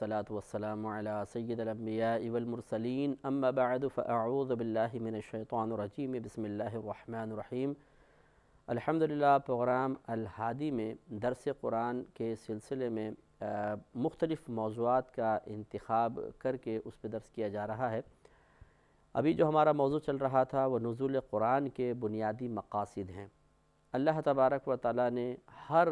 الصلاة والسلام على سید الانبیاء والمرسلین اما بعد فاعوذ باللہ من الشیطان الرجیم بسم اللہ الرحمن الرحیم۔ الحمدللہ پروگرام الہادی میں درس قرآن کے سلسلے میں مختلف موضوعات کا انتخاب کر کے اس پہ درس کیا جا رہا ہے۔ ابھی جو ہمارا موضوع چل رہا تھا وہ نزول قرآن کے بنیادی مقاصد ہیں۔ اللہ تبارک و تعالیٰ نے ہر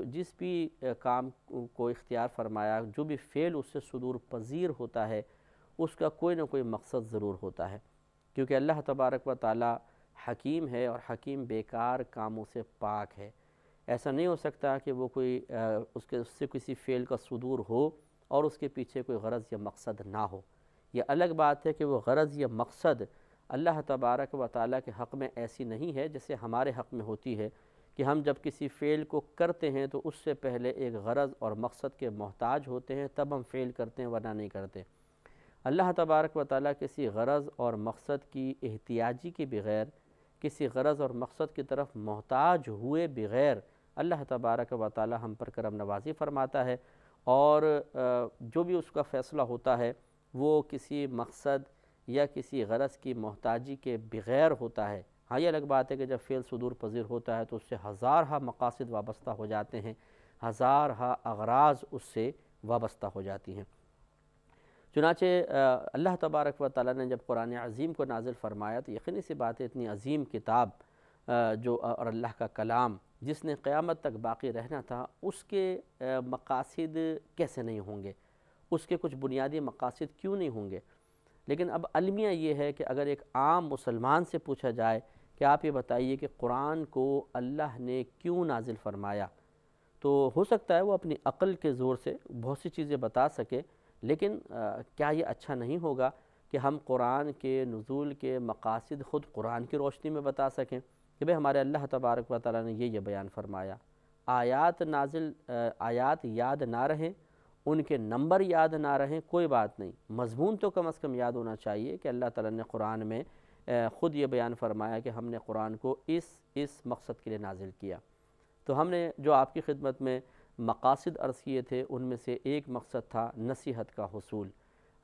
جس بھی کام کو اختیار فرمایا، جو بھی فعل اس سے صدور پذیر ہوتا ہے اس کا کوئی نہ کوئی مقصد ضرور ہوتا ہے، کیونکہ اللہ تبارک و تعالیٰ حکیم ہے اور حکیم بیکار کاموں سے پاک ہے۔ ایسا نہیں ہو سکتا کہ وہ کوئی اس سے کسی فعل کا صدور ہو اور اس کے پیچھے کوئی غرض یا مقصد نہ ہو۔ یہ الگ بات ہے کہ وہ غرض یا مقصد اللہ تبارک و تعالیٰ کے حق میں ایسی نہیں ہے جیسے ہمارے حق میں ہوتی ہے کہ ہم جب کسی فعل کو کرتے ہیں تو اس سے پہلے ایک غرض اور مقصد کے محتاج ہوتے ہیں، تب ہم فعل کرتے ہیں ورنہ نہیں کرتے۔ اللہ تبارک و تعالیٰ کسی غرض اور مقصد کی احتیاجی کے بغیر، کسی غرض اور مقصد کی طرف محتاج ہوئے بغیر اللہ تبارک و تعالیٰ ہم پر کرم نوازی فرماتا ہے، اور جو بھی اس کا فیصلہ ہوتا ہے وہ کسی مقصد یا کسی غرض کی محتاجی کے بغیر ہوتا ہے۔ ہاں یہ الگ بات ہے کہ جب فعل صدور پذیر ہوتا ہے تو اس سے ہزارہا مقاصد وابستہ ہو جاتے ہیں، ہزارہا اغراض اس سے وابستہ ہو جاتی ہیں۔ چنانچہ اللہ تبارک و تعالیٰ نے جب قرآن عظیم کو نازل فرمایا تو یقینی سی بات ہے اتنی عظیم کتاب جو اور اللہ کا کلام جس نے قیامت تک باقی رہنا تھا، اس کے مقاصد کیسے نہیں ہوں گے، اس کے کچھ بنیادی مقاصد کیوں نہیں ہوں گے؟ لیکن اب المیہ یہ ہے کہ اگر ایک عام مسلمان سے پوچھا جائے کہ آپ یہ بتائیے کہ قرآن کو اللہ نے کیوں نازل فرمایا، تو ہو سکتا ہے وہ اپنی عقل کے زور سے بہت سی چیزیں بتا سکے، لیکن کیا یہ اچھا نہیں ہوگا کہ ہم قرآن کے نزول کے مقاصد خود قرآن کی روشنی میں بتا سکیں کہ بھئی ہمارے اللہ تبارک و تعالیٰ نے یہ بیان فرمایا۔ آیات یاد نہ رہیں، ان کے نمبر یاد نہ رہیں، کوئی بات نہیں، مضمون تو کم از کم یاد ہونا چاہیے کہ اللہ تعالیٰ نے قرآن میں خود یہ بیان فرمایا کہ ہم نے قرآن کو اس مقصد کے لیے نازل کیا۔ تو ہم نے جو آپ کی خدمت میں مقاصد عرض کیے تھے ان میں سے ایک مقصد تھا نصیحت کا حصول۔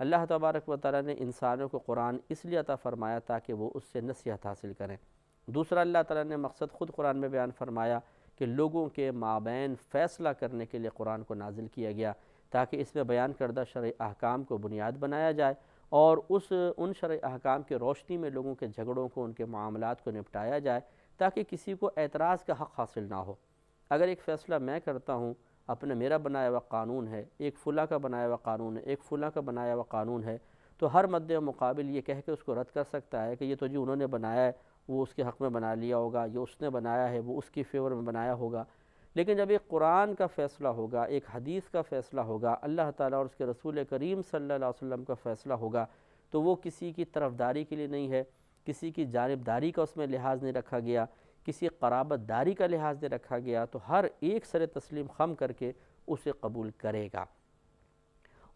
اللہ تبارک و تعالیٰ نے انسانوں کو قرآن اس لیے عطا فرمایا تاکہ وہ اس سے نصیحت حاصل کریں۔ دوسرا اللہ تعالیٰ نے مقصد خود قرآن میں بیان فرمایا کہ لوگوں کے مابین فیصلہ کرنے کے لیے قرآن کو نازل کیا گیا، تاکہ اس میں بیان کردہ شرعی احکام کو بنیاد بنایا جائے اور ان شرعی احکام کی روشنی میں لوگوں کے جھگڑوں کو، ان کے معاملات کو نپٹایا جائے، تاکہ کسی کو اعتراض کا حق حاصل نہ ہو۔ اگر ایک فیصلہ میں کرتا ہوں، میرا بنایا ہوا قانون ہے، ایک فلاں کا بنایا ہوا قانون ہے، ایک فلاں کا بنایا ہوا قانون ہے، تو ہر مد مقابل یہ کہہ کے اس کو رد کر سکتا ہے کہ یہ تو جی انہوں نے بنایا ہے، وہ اس کے حق میں بنا لیا ہوگا، یہ اس نے بنایا ہے وہ اس کی فیور میں بنایا ہوگا۔ لیکن جب ایک قرآن کا فیصلہ ہوگا، ایک حدیث کا فیصلہ ہوگا، اللہ تعالیٰ اور اس کے رسول کریم صلی اللہ علیہ وسلم کا فیصلہ ہوگا، تو وہ کسی کی طرفداری کے لیے نہیں ہے، کسی کی جانبداری کا اس میں لحاظ نہیں رکھا گیا، کسی قرابت داری کا لحاظ نہیں رکھا گیا، تو ہر ایک سر تسلیم خم کر کے اسے قبول کرے گا،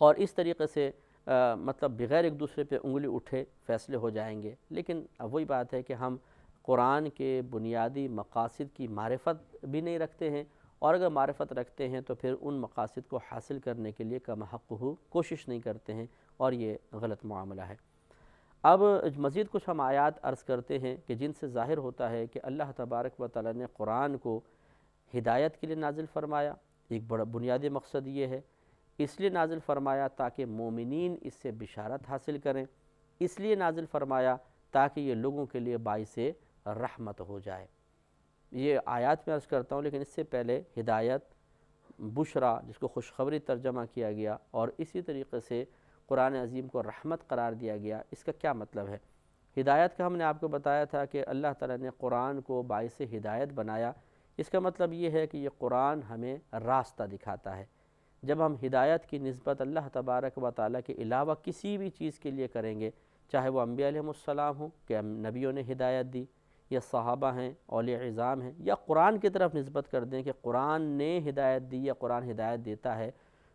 اور اس طریقے سے بغیر ایک دوسرے پہ انگلی اٹھے فیصلے ہو جائیں گے۔ لیکن اب وہی بات ہے کہ ہم قرآن کے بنیادی مقاصد کی معرفت بھی نہیں رکھتے ہیں، اور اگر معرفت رکھتے ہیں تو پھر ان مقاصد کو حاصل کرنے کے لیے کم حق کوشش نہیں کرتے ہیں، اور یہ غلط معاملہ ہے۔ اب مزید کچھ ہم آیات عرض کرتے ہیں کہ جن سے ظاہر ہوتا ہے کہ اللہ تبارک و تعالیٰ نے قرآن کو ہدایت کے لیے نازل فرمایا۔ ایک بڑا بنیادی مقصد یہ ہے، اس لیے نازل فرمایا تاکہ مومنین اس سے بشارت حاصل کریں، اس لیے نازل فرمایا تاکہ یہ لوگوں کے لیے باعث رحمت ہو جائے۔ یہ آیات میں عرض کرتا ہوں، لیکن اس سے پہلے ہدایت، بشرا جس کو خوشخبری ترجمہ کیا گیا، اور اسی طریقے سے قرآن عظیم کو رحمت قرار دیا گیا، اس کا کیا مطلب ہے؟ ہدایت کا ہم نے آپ کو بتایا تھا کہ اللہ تعالیٰ نے قرآن کو باعث ہدایت بنایا۔ اس کا مطلب یہ ہے کہ یہ قرآن ہمیں راستہ دکھاتا ہے۔ جب ہم ہدایت کی نسبت اللہ تبارک و تعالیٰ کے علاوہ کسی بھی چیز کے لیے کریں گے، چاہے وہ انبیاء علیہ السلام ہوں کہ نبیوں نے ہدایت دی، یا صحابہ ہیں، اولیاء عظام ہیں، یا قرآن کی طرف نسبت کر دیں کہ قرآن نے ہدایت دی یا قرآن ہدایت دیتا ہے،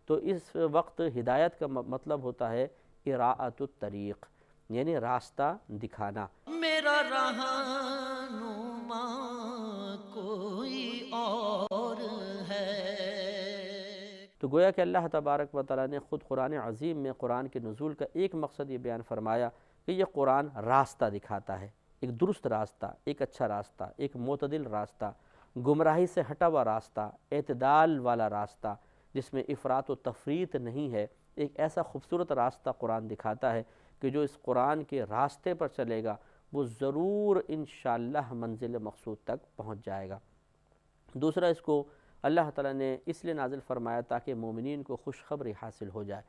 تو اس وقت ہدایت کا مطلب ہوتا ہے اراءۃ الطریق، یعنی راستہ دکھانا۔ میرا رہنما کوئی اور ہے۔ تو گویا کہ اللہ تبارک و تعالیٰ نے خود قرآن عظیم میں قرآن کے نزول کا ایک مقصد یہ بیان فرمایا کہ یہ قرآن راستہ دکھاتا ہے، ایک درست راستہ، ایک اچھا راستہ، ایک معتدل راستہ، گمراہی سے ہٹا ہوا راستہ، اعتدال والا راستہ جس میں افراط و تفریط نہیں ہے۔ ایک ایسا خوبصورت راستہ قرآن دکھاتا ہے کہ جو اس قرآن کے راستے پر چلے گا وہ ضرور انشاءاللہ منزل مقصود تک پہنچ جائے گا۔ دوسرا، اس کو اللہ تعالیٰ نے اس لیے نازل فرمایا تاکہ مومنین کو خوشخبری حاصل ہو جائے،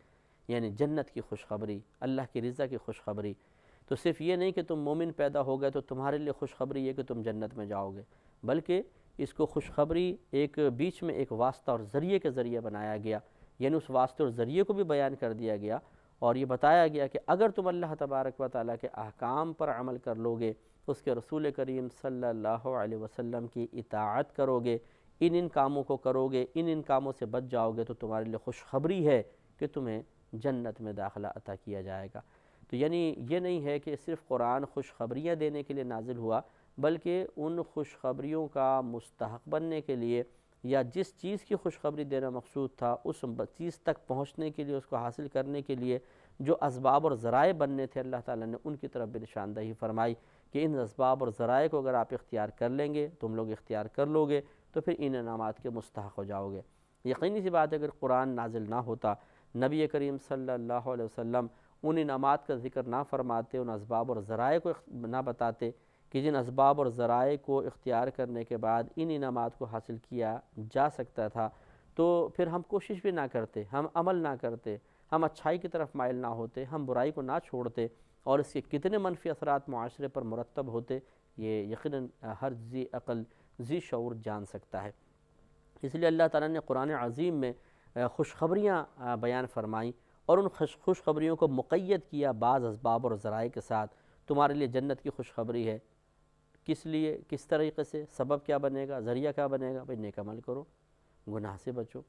یعنی جنت کی خوشخبری، اللہ کی رضا کی خوشخبری۔ تو صرف یہ نہیں کہ تم مومن پیدا ہو گئے تو تمہارے لیے خوشخبری یہ کہ تم جنت میں جاؤ گے، بلکہ اس کو خوشخبری ایک بیچ میں ایک واسطہ اور ذریعے کے ذریعے بنایا گیا، یعنی اس واسطے اور ذریعے کو بھی بیان کر دیا گیا، اور یہ بتایا گیا کہ اگر تم اللہ تبارک و تعالیٰ کے احکام پر عمل کر لو گے، اس کے رسول کریم صلی اللہ علیہ وسلم کی اطاعت کرو گے، ان کاموں کو کرو گے، ان کاموں سے بچ جاؤ گے، تو تمہارے لیے خوشخبری ہے کہ تمہیں جنت میں داخلہ عطا کیا جائے گا۔ تو یعنی یہ نہیں ہے کہ صرف قرآن خوشخبریاں دینے کے لیے نازل ہوا، بلکہ ان خوشخبریوں کا مستحق بننے کے لیے یا جس چیز کی خوشخبری دینا مقصود تھا اس چیز تک پہنچنے کے لیے، اس کو حاصل کرنے کے لیے جو اسباب اور ذرائع بننے تھے، اللہ تعالیٰ نے ان کی طرف بھی نشاندہی فرمائی کہ ان اسباب اور ذرائع کو اگر آپ اختیار کر لیں گے، تم لوگ اختیار کر لو گے، تو پھر ان انعامات کے مستحق ہو جاؤ گے۔ یقینی سی بات ہے اگر قرآن نازل نہ ہوتا، نبی کریم صلی اللہ علیہ وسلم ان انعامات کا ذکر نہ فرماتے، ان اسباب اور ذرائع کو نہ بتاتے کہ جن اسباب اور ذرائع کو اختیار کرنے کے بعد ان انعامات کو حاصل کیا جا سکتا تھا، تو پھر ہم کوشش بھی نہ کرتے، ہم عمل نہ کرتے، ہم اچھائی کی طرف مائل نہ ہوتے، ہم برائی کو نہ چھوڑتے، اور اس کے کتنے منفی اثرات معاشرے پر مرتب ہوتے یہ یقیناً ہر ذی عقل ذی شعور جان سکتا ہے۔ اس لیے اللہ تعالیٰ نے قرآن عظیم میں خوشخبریاں بیان فرمائیں، اور ان خوشخبریوں کو مقید کیا بعض اسباب اور ذرائع کے ساتھ۔ تمہارے لیے جنت کی خوشخبری ہے، کس لیے، کس طریقے سے، سبب کیا بنے گا، ذریعہ کیا بنے گا؟ بھئی نیک عمل کرو، گناہ سے بچو،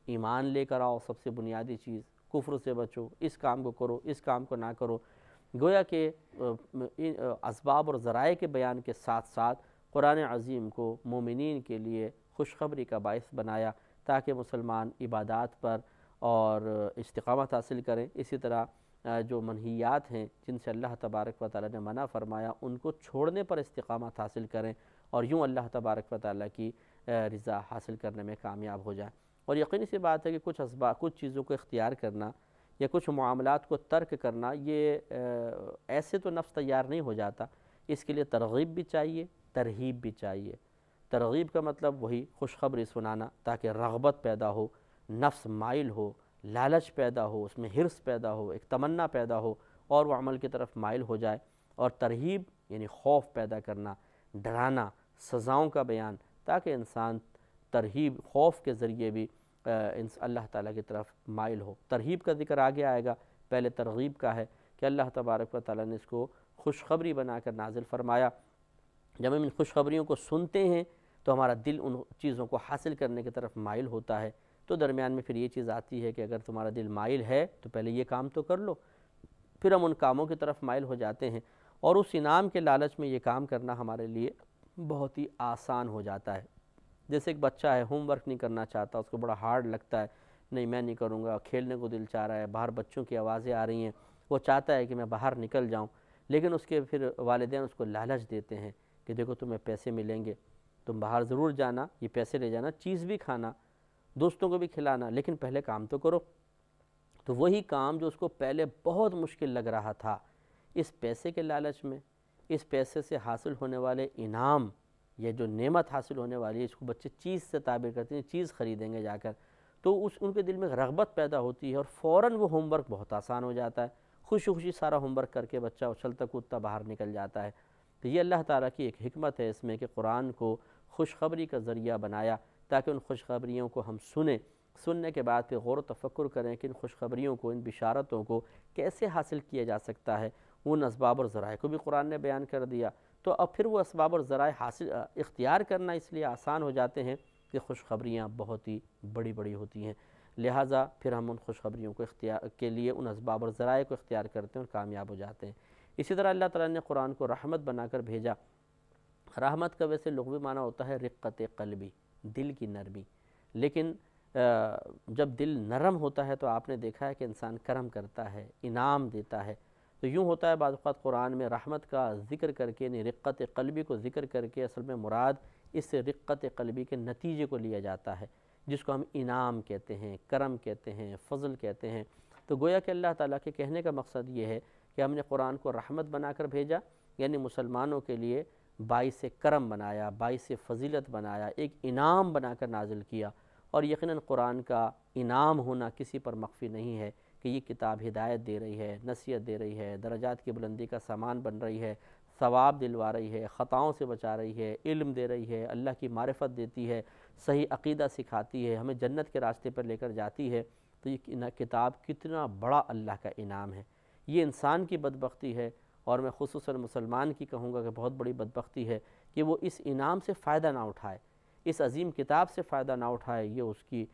ایمان لے کر آؤ، سب سے بنیادی چیز، کفر سے بچو، اس کام کو کرو، اس کام کو نہ کرو۔ گویا کہ اسباب اور ذرائع کے بیان کے ساتھ ساتھ قرآن عظیم کو مومنین کے لیے خوشخبری کا باعث بنایا تاکہ مسلمان عبادات پر اور استقامت حاصل کریں۔ اسی طرح جو منہیات ہیں جن سے اللہ تبارک و تعالیٰ نے منع فرمایا ان کو چھوڑنے پر استقامت حاصل کریں، اور یوں اللہ تبارک و تعالیٰ کی رضا حاصل کرنے میں کامیاب ہو جائیں۔ اور یقینی سی بات ہے کہ کچھ چیزوں کو اختیار کرنا یا کچھ معاملات کو ترک کرنا یہ ایسے تو نفس تیار نہیں ہو جاتا، اس کے لیے ترغیب بھی چاہیے، ترہیب بھی چاہیے۔ ترغیب کا مطلب وہی خوشخبری سنانا تاکہ رغبت پیدا ہو، نفس مائل ہو، لالچ پیدا ہو، اس میں حرص پیدا ہو، ایک تمنا پیدا ہو اور وہ عمل کی طرف مائل ہو جائے۔ اور ترہیب یعنی خوف پیدا کرنا، ڈرانا، سزاؤں کا بیان، تاکہ انسان ترہیب خوف کے ذریعے بھی اللہ تعالیٰ کی طرف مائل ہو۔ ترہیب کا ذکر آگے آئے گا، پہلے ترغیب کا ہے کہ اللہ تبارک و تعالیٰ نے اس کو خوشخبری بنا کر نازل فرمایا۔ جب ہم ان خوشخبریوں کو سنتے ہیں تو ہمارا دل ان چیزوں کو حاصل کرنے کی طرف مائل ہوتا ہے، تو درمیان میں پھر یہ چیز آتی ہے کہ اگر تمہارا دل مائل ہے تو پہلے یہ کام تو کر لو، پھر ہم ان کاموں کی طرف مائل ہو جاتے ہیں، اور اس انعام کے لالچ میں یہ کام کرنا ہمارے لیے بہت ہی آسان ہو جاتا ہے۔ جیسے ایک بچہ ہے، ہوم ورک نہیں کرنا چاہتا، اس کو بڑا ہارڈ لگتا ہے، نہیں میں نہیں کروں گا، کھیلنے کو دل چاہ رہا ہے، باہر بچوں کی آوازیں آ رہی ہیں، وہ چاہتا ہے کہ میں باہر نکل جاؤں، لیکن اس کے پھر والدین اس کو لالچ دیتے ہیں کہ دیکھو تمہیں پیسے ملیں گے، تم باہر ضرور جانا، یہ پیسے لے جانا، چیز بھی کھانا، دوستوں کو بھی کھلانا، لیکن پہلے کام تو کرو۔ تو وہی کام جو اس کو پہلے بہت مشکل لگ رہا تھا، اس پیسے کے لالچ میں، اس پیسے سے حاصل ہونے والے انعام، یہ جو نعمت حاصل ہونے والی ہے، اس کو بچے چیز سے تعبیر کرتے ہیں، چیز خریدیں گے جا کر، تو ان کے دل میں رغبت پیدا ہوتی ہے اور فوراً وہ ہوم ورک بہت آسان ہو جاتا ہے، خوشی خوشی سارا ہوم ورک کر کے بچہ اچھلتا کودتا باہر نکل جاتا ہے۔ تو یہ اللہ تعالیٰ کی ایک حکمت ہے اس میں کہ قرآن کو خوشخبری کا ذریعہ بنایا تاکہ ان خوشخبریوں کو ہم سنیں، سننے کے بعد پھر غور و تفکر کریں کہ ان خوشخبریوں کو، ان بشارتوں کو کیسے حاصل کیا جا سکتا ہے۔ ان اسباب اور ذرائع کو بھی قرآن نے بیان کر دیا، تو اب پھر وہ اسباب اور ذرائع اختیار کرنا اس لیے آسان ہو جاتے ہیں کہ خوشخبریاں بہت ہی بڑی بڑی ہوتی ہیں، لہٰذا پھر ہم ان خوشخبریوں کو اختیار کے لیے ان اسباب اور ذرائع کو اختیار کرتے ہیں اور کامیاب ہو جاتے ہیں۔ اسی طرح اللہ تعالیٰ نے قرآن کو رحمت بنا کر بھیجا۔ رحمت کا ویسے لغوی معنی ہوتا ہے رقت قلبی، دل کی نرمی، لیکن جب دل نرم ہوتا ہے تو آپ نے دیکھا ہے کہ انسان کرم کرتا ہے، انعام دیتا ہے۔ تو یوں ہوتا ہے بعض اوقات قرآن میں رحمت کا ذکر کر کے، یعنی رقت قلبی کو ذکر کر کے، اصل میں مراد اس سے رقت قلبی کے نتیجے کو لیا جاتا ہے، جس کو ہم انعام کہتے ہیں، کرم کہتے ہیں، فضل کہتے ہیں۔ تو گویا کہ اللہ تعالیٰ کے کہنے کا مقصد یہ ہے کہ ہم نے قرآن کو رحمت بنا کر بھیجا، یعنی مسلمانوں کے لیے باعث کرم بنایا، باعث فضیلت بنایا، ایک انعام بنا کر نازل کیا۔ اور یقیناً قرآن کا انعام ہونا کسی پر مخفی نہیں ہے کہ یہ کتاب ہدایت دے رہی ہے، نصیحت دے رہی ہے، درجات کی بلندی کا سامان بن رہی ہے، ثواب دلوا رہی ہے، خطاؤں سے بچا رہی ہے، علم دے رہی ہے، اللہ کی معرفت دیتی ہے، صحیح عقیدہ سکھاتی ہے، ہمیں جنت کے راستے پر لے کر جاتی ہے۔ تو یہ کتاب کتنا بڑا اللہ کا انعام ہے۔ یہ انسان کی بدبختی ہے، اور میں خصوصاً مسلمان کی کہوں گا کہ بہت بڑی بدبختی ہے کہ وہ اس انعام سے فائدہ نہ اٹھائے، اس عظیم کتاب سے فائدہ نہ اٹھائے۔ یہ اس کی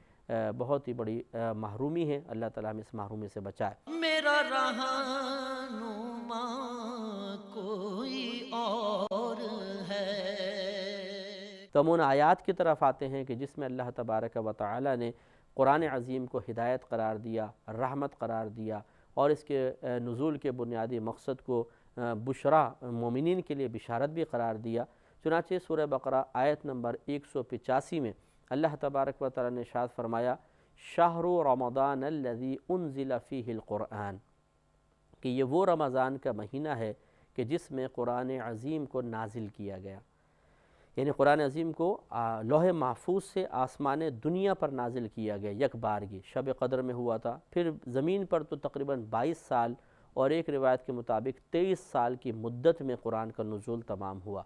بہت ہی بڑی محرومی ہے۔ اللہ تعالیٰ ہمیں اس محرومی سے بچائے۔ میرا رہنما کوئی اور ہے۔ تو ہم ان آیات کی طرف آتے ہیں کہ جس میں اللہ تبارک و تعالیٰ نے قرآن عظیم کو ہدایت قرار دیا، رحمت قرار دیا، اور اس کے نزول کے بنیادی مقصد کو بشرا، مومنین کے لیے بشارت بھی قرار دیا۔ چنانچہ سورہ بقرہ آیت نمبر 185 میں اللہ تبارک و تعالیٰ نے ارشاد فرمایا، شہر رمضان الذی انزل فیہ القرآن، کہ یہ وہ رمضان کا مہینہ ہے کہ جس میں قرآن عظیم کو نازل کیا گیا، یعنی قرآن عظیم کو لوح محفوظ سے آسمان دنیا پر نازل کیا گیا یک بارگی، شب قدر میں ہوا تھا، پھر زمین پر تو تقریباً 22 سال اور ایک روایت کے مطابق 23 سال کی مدت میں قرآن کا نزول تمام ہوا۔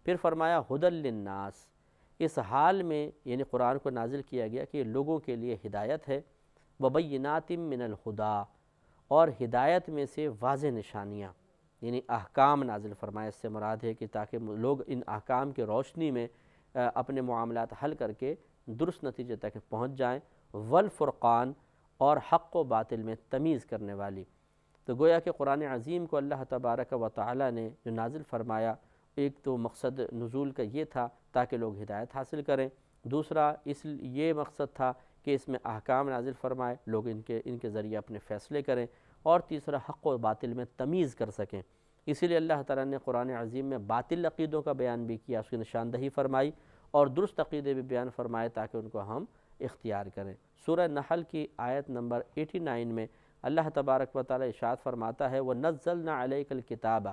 پھر فرمایا ہدی للناس، اس حال میں یعنی قرآن کو نازل کیا گیا کہ یہ لوگوں کے لیے ہدایت ہے، وبینات من الہدیٰ، اور ہدایت میں سے واضح نشانیاں، یعنی احکام نازل فرمایا۔ اس سے مراد ہے کہ تاکہ لوگ ان احکام کی روشنی میں اپنے معاملات حل کر کے درست نتیجے تک پہنچ جائیں، والفرقان، اور حق و باطل میں تمیز کرنے والی۔ تو گویا کہ قرآن عظیم کو اللہ تبارک و تعالیٰ نے جو نازل فرمایا، ایک تو مقصد نزول کا یہ تھا تاکہ لوگ ہدایت حاصل کریں، دوسرا یہ مقصد تھا کہ اس میں احکام نازل فرمائے، لوگ ان کے ذریعے اپنے فیصلے کریں، اور تیسرا حق و باطل میں تمیز کر سکیں۔ اسی لیے اللہ تعالیٰ نے قرآن عظیم میں باطل عقیدوں کا بیان بھی کیا، اس کی نشاندہی فرمائی، اور درست عقیدے بھی بیان فرمائے تاکہ ان کو ہم اختیار کریں۔ سورہ نحل کی آیت نمبر 89 میں اللہ تبارک و تعالیٰ ارشاد فرماتا ہے، وَنَزَّلْنَا عَلَيْكَ الْكِتَابَ،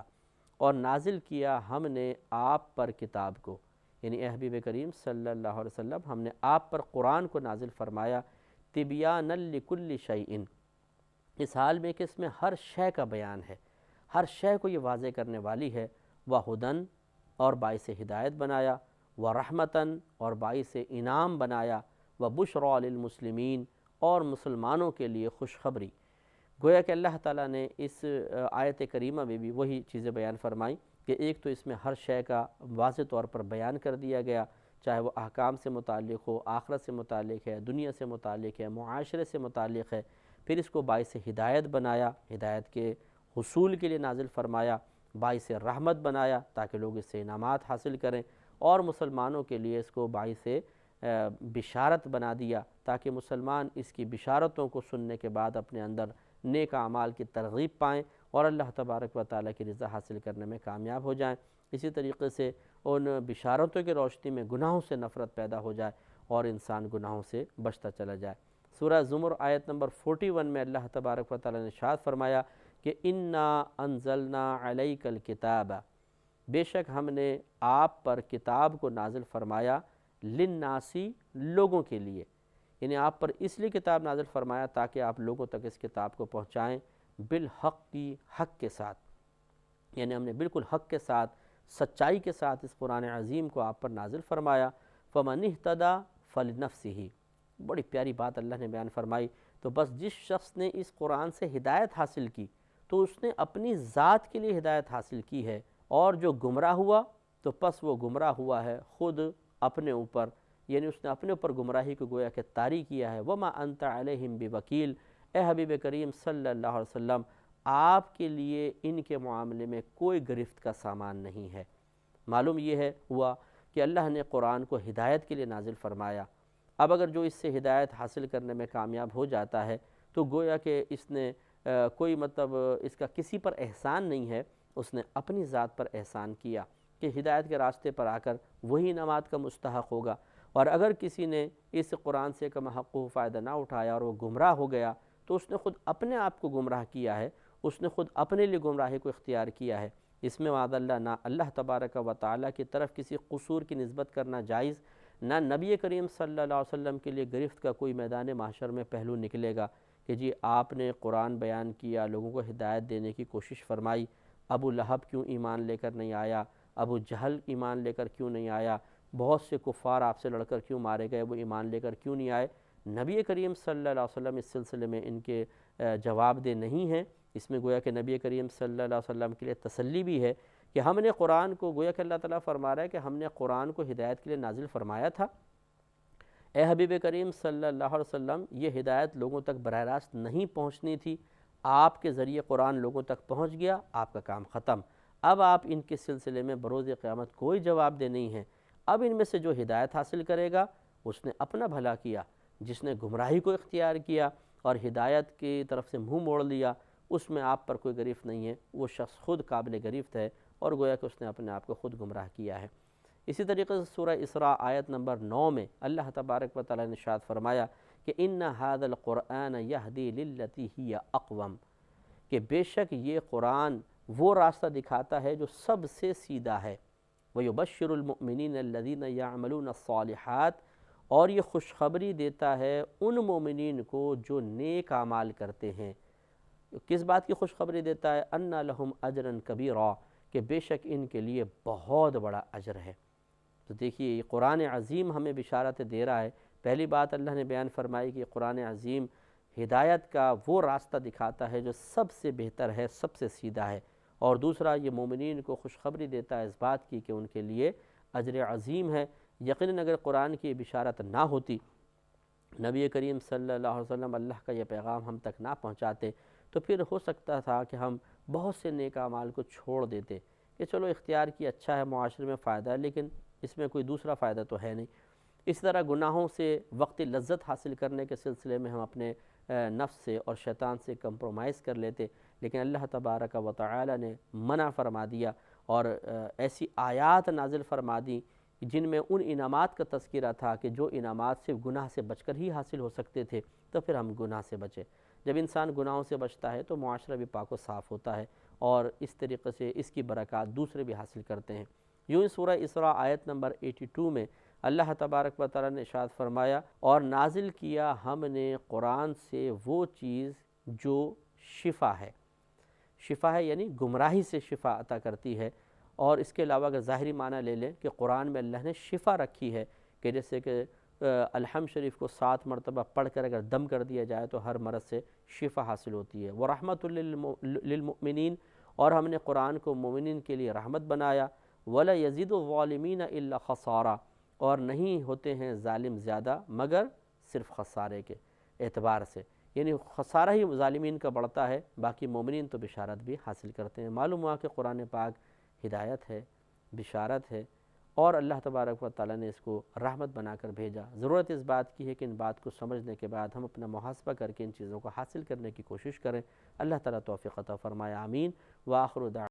اور نازل کیا ہم نے آپ پر کتاب کو، یعنی اے حبیب کریم صلی اللہ علیہ وسلم، ہم نے آپ پر قرآن کو نازل فرمایا، تِبْيَانًا لِكُلِّ شَيْءٍ، اس حال میں کہ اس میں ہر شے کا بیان ہے، ہر شے کو یہ واضح کرنے والی ہے، وَہُدًى، اور باعث ہدایت بنایا، وَرَحْمَةً، اور باعث انعام بنایا، وَبُشْرَى لِلْمُسْلِمِينَ، اور مسلمانوں کے لیے خوشخبری۔ گویا کہ اللہ تعالیٰ نے اس آیت کریمہ میں بھی وہی چیزیں بیان فرمائیں کہ ایک تو اس میں ہر شے کا واضح طور پر بیان کر دیا گیا، چاہے وہ احکام سے متعلق ہو، آخرت سے متعلق ہے، دنیا سے متعلق ہے، معاشرے سے متعلق ہے۔ پھر اس کو باعث ہدایت بنایا، ہدایت کے حصول کے لیے نازل فرمایا، باعث رحمت بنایا تاکہ لوگ اس سے انعامات حاصل کریں، اور مسلمانوں کے لیے اس کو باعث بشارت بنا دیا تاکہ مسلمان اس کی بشارتوں کو سننے کے بعد اپنے اندر نیک اعمال کی ترغیب پائیں اور اللہ تبارک و تعالیٰ کی رضا حاصل کرنے میں کامیاب ہو جائیں۔ اسی طریقے سے ان بشارتوں کی روشنی میں گناہوں سے نفرت پیدا ہو جائے اور انسان گناہوں سے بچتا چلا جائے۔ سورہ زمر آیت نمبر 41 میں اللہ تبارک و تعالیٰ نے ارشاد فرمایا کہ اِنَّا أَنزَلْنَا عَلَيْكَ الْكِتَابَ، بے شک ہم نے آپ پر کتاب کو نازل فرمایا، لِلنَّاسِ، لوگوں کے لیے، یعنی آپ پر اس لیے کتاب نازل فرمایا تاکہ آپ لوگوں تک اس کتاب کو پہنچائیں، بالحق کی، حق کے ساتھ، یعنی ہم نے بالکل حق کے ساتھ، سچائی کے ساتھ اس قرآن عظیم کو آپ پر نازل فرمایا۔ فَمَنِ اهْتَدَىٰ فَلِنَفْسِهِ، بڑی پیاری بات اللہ نے بیان فرمائی، تو بس جس شخص نے اس قرآن سے ہدایت حاصل کی تو اس نے اپنی ذات کے لیے ہدایت حاصل کی ہے، اور جو گمراہ ہوا تو پس وہ گمراہ ہوا ہے خود اپنے اوپر، یعنی اس نے اپنے اوپر گمراہی کو گویا کہ طاری کیا ہے۔ وَمَا أَنْتَ عَلَيْهِمْ بِوَكِيلٍ، اے حبیب کریم صلی اللہ علیہ وسلم، آپ کے لیے ان کے معاملے میں کوئی گرفت کا سامان نہیں ہے۔ معلوم یہ ہوا کہ اللہ نے قرآن کو ہدایت کے لیے نازل فرمایا، اب اگر جو اس سے ہدایت حاصل کرنے میں کامیاب ہو جاتا ہے تو گویا کہ اس نے کوئی مطلب اس کا کسی پر احسان نہیں ہے، اس نے اپنی ذات پر احسان کیا کہ ہدایت کے راستے پر آ کر وہی انعامات کا مستحق ہوگا۔ اور اگر کسی نے اس قرآن سے کم حق و فائدہ نہ اٹھایا اور وہ گمراہ ہو گیا تو اس نے خود اپنے آپ کو گمراہ کیا ہے، اس نے خود اپنے لیے گمراہی کو اختیار کیا ہے۔ اس میں معاذ اللہ نہ اللہ تبارک و تعالیٰ کی طرف کسی قصور کی نسبت کرنا جائز، نہ نبی کریم صلی اللہ علیہ وسلم کے لیے گرفت کا کوئی میدان محشر میں پہلو نکلے گا کہ جی آپ نے قرآن بیان کیا، لوگوں کو ہدایت دینے کی کوشش فرمائی، ابو لہب کیوں ایمان لے کر نہیں آیا، ابو جہل ایمان لے کر کیوں نہیں آیا، بہت سے کفار آپ سے لڑ کر کیوں مارے گئے، وہ ایمان لے کر کیوں نہیں آئے؟ نبی کریم صلی اللہ علیہ وسلم اس سلسلے میں ان کے جواب دہ نہیں ہیں۔ اس میں گویا کہ نبی کریم صلی اللہ علیہ وسلم کے لیے تسلی بھی ہے کہ ہم نے قرآن کو، گویا کہ اللہ تعالیٰ فرما رہا ہے کہ ہم نے قرآن کو ہدایت کے لیے نازل فرمایا تھا۔ اے حبیب کریم صلی اللہ علیہ وسلم، یہ ہدایت لوگوں تک براہ راست نہیں پہنچنی تھی، آپ کے ذریعے قرآن لوگوں تک پہنچ گیا، آپ کا کام ختم۔ اب آپ ان کے سلسلے میں بروز قیامت کوئی جواب دہ نہیں ہے۔ اب ان میں سے جو ہدایت حاصل کرے گا اس نے اپنا بھلا کیا، جس نے گمراہی کو اختیار کیا اور ہدایت کی طرف سے منہ موڑ لیا، اس میں آپ پر کوئی گرفت نہیں ہے، وہ شخص خود قابل گرفت ہے اور گویا کہ اس نے اپنے آپ کو خود گمراہ کیا ہے۔ اسی طریقے سے سورہ اسراء آیت نمبر 9 میں اللہ تبارک و تعالیٰ نے ارشاد فرمایا کہ ان ھذا القرآن یہدی للتی ہی اقوم، کہ بے شک یہ قرآن وہ راستہ دکھاتا ہے جو سب سے سیدھا ہے۔ وَيُبَشِّرُ الْمُؤْمِنِينَ الَّذِينَ يَعْمَلُونَ الصَّالِحَاتِ، اور یہ خوشخبری دیتا ہے ان مومنین کو جو نیک اعمال کرتے ہیں۔ کس بات کی خوشخبری دیتا ہے؟ أَنَّ لَهُمْ أَجْرًا كَبِيرًا، کہ بے شک ان کے لیے بہت بڑا اجر ہے۔ تو دیکھیے یہ قرآن عظیم ہمیں بشارت دے رہا ہے۔ پہلی بات اللہ نے بیان فرمائی کہ قرآن عظیم ہدایت کا وہ راستہ دکھاتا ہے جو سب سے بہتر ہے، سب سے سیدھا ہے، اور دوسرا یہ مومنین کو خوشخبری دیتا ہے اس بات کی کہ ان کے لیے اجر عظیم ہے۔ یقیناً اگر قرآن کی بشارت نہ ہوتی، نبی کریم صلی اللہ علیہ وسلم اللہ کا یہ پیغام ہم تک نہ پہنچاتے، تو پھر ہو سکتا تھا کہ ہم بہت سے نیک اعمال کو چھوڑ دیتے کہ چلو اختیار کی اچھا ہے، معاشرے میں فائدہ ہے، لیکن اس میں کوئی دوسرا فائدہ تو ہے نہیں۔ اس طرح گناہوں سے وقتی لذت حاصل کرنے کے سلسلے میں ہم اپنے نفس سے اور شیطان سے کمپرومائز کر لیتے، لیکن اللہ تبارک و تعالی نے منع فرما دیا اور ایسی آیات نازل فرما دی جن میں ان انعامات کا تذکرہ تھا کہ جو انعامات صرف گناہ سے بچ کر ہی حاصل ہو سکتے تھے، تو پھر ہم گناہ سے بچے۔ جب انسان گناہوں سے بچتا ہے تو معاشرہ بھی پاک و صاف ہوتا ہے اور اس طریقے سے اس کی برکات دوسرے بھی حاصل کرتے ہیں۔ یوں ہی سورہ اسراء آیت نمبر 82 میں اللہ تبارک و تعالیٰ نے ارشاد فرمایا اور نازل کیا ہم نے قرآن سے وہ چیز جو شفا ہے۔ شفا ہے یعنی گمراہی سے شفا عطا کرتی ہے، اور اس کے علاوہ اگر ظاہری معنی لے لیں کہ قرآن میں اللہ نے شفا رکھی ہے کہ جیسے کہ الحمد شریف کو 7 مرتبہ پڑھ کر اگر دم کر دیا جائے تو ہر مرض سے شفا حاصل ہوتی ہے۔ وَرَحْمَةٌ لِّلْمُؤْمِنِينَ، اور ہم نے قرآن کو مومنین کے لیے رحمت بنایا۔ وَلَا يَزِيدُ الظَّالِمِينَ إِلَّا خَسَارًا، اور نہیں ہوتے ہیں ظالم زیادہ مگر صرف خسارے کے اعتبار سے، یعنی خسارہ ہی ظالمین کا بڑھتا ہے، باقی مومنین تو بشارت بھی حاصل کرتے ہیں۔ معلوم ہوا کہ قرآن پاک ہدایت ہے، بشارت ہے، اور اللہ تبارک و تعالیٰ نے اس کو رحمت بنا کر بھیجا۔ ضرورت اس بات کی ہے کہ ان بات کو سمجھنے کے بعد ہم اپنا محاسبہ کر کے ان چیزوں کو حاصل کرنے کی کوشش کریں۔ اللہ تعالیٰ توفیق عطا فرمائے، آمین۔ وآخر دعوانا